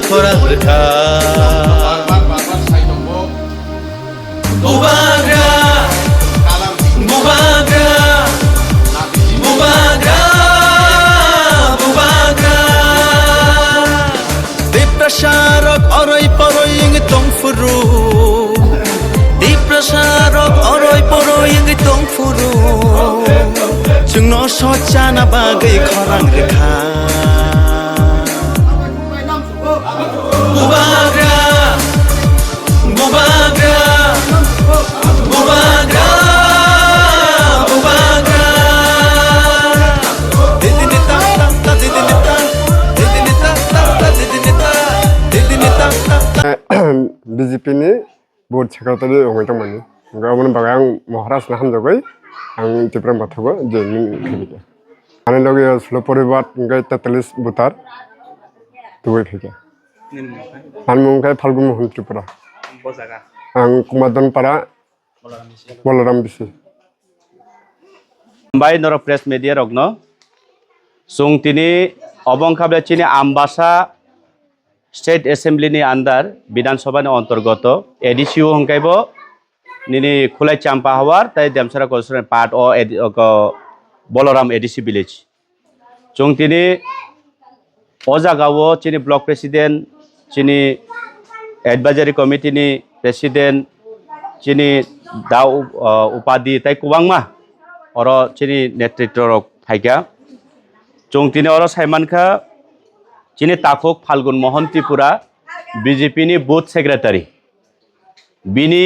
खरां रोखा बुबाग्रा बुबाग्रा बुबाग्रा बुबाग्रा Diprasarok oroy poroy yung itong furu Diprasarok oroy poroy yung itong furu Chung no sotya na bagay khorang rekha Bubagra Bubagra Bubagra Bubagra Didinita ta didinita Didinita ta didinita Didinita ta BJP ni board secretary ongoi tongmani gabon bagang Maharashtra hamjogoi ang tipram bathago joining khibike ane loge slo poribat ngai 43 butar tuoi khike an mungkai Phalgun Mohan Tripura ang Kumadan para Bolaram bisi Bai Norok Press Media Rogno Sung tini Obong Khabla chini Ambasa State Assembly ni andar Bidhan Sabha ni antargoto ADCU hongkaibo nini Khulai Champa Hawar tai Demsara constituency part o Bolaram ADC village chung tini Ojagawo chini block president chini advisory committee ni president chini dau upadi tai kubangma oro chini netritwa rok thaika chung tini oro saimankha chini Takok Phalgun Mohan Tripura BJP ni booth secretary bini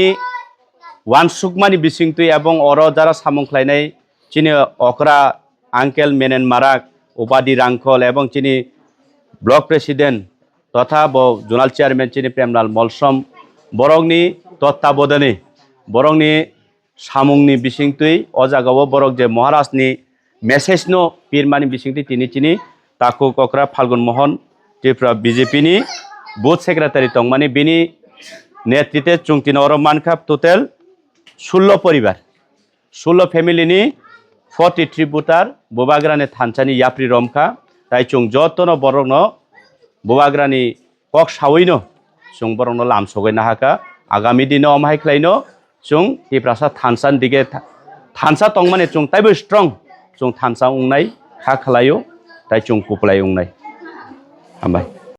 wansukmani bisingtui ebong oro jara samungkhlainai chini okra uncle menen marak upadi rangkhol ebong chini block president totha bo zonal chairman chini Premlal Molsom borokni tottabodane borokni samungni bisingtui o jagao borok je Maharashtra ni message no pirmani bisingtui tini chini Takok okra Phalgun Mohan Tripura BJP ni booth secretary tongmani bini netritwe chungtin oro mankha total 16 পরিবার 16 family নি 43 বুটার বুবাগ্রানে থানচানি ইয়াপ্রি রমখা তাই চুং যতনো বরংনো বুবাগ্রানি cock সাউইনো চুং বরংনো লামসগৈ নাহাকা আগামী দিনে অমহাই খ্লাইনো চুং টিপ্রাসা থানসান দিকে থানসা তংমানে চুং তাইবো strong চুং থানসা উংনাই খা খালাयो তাই চুং কুপলাই উংনাই হামবাই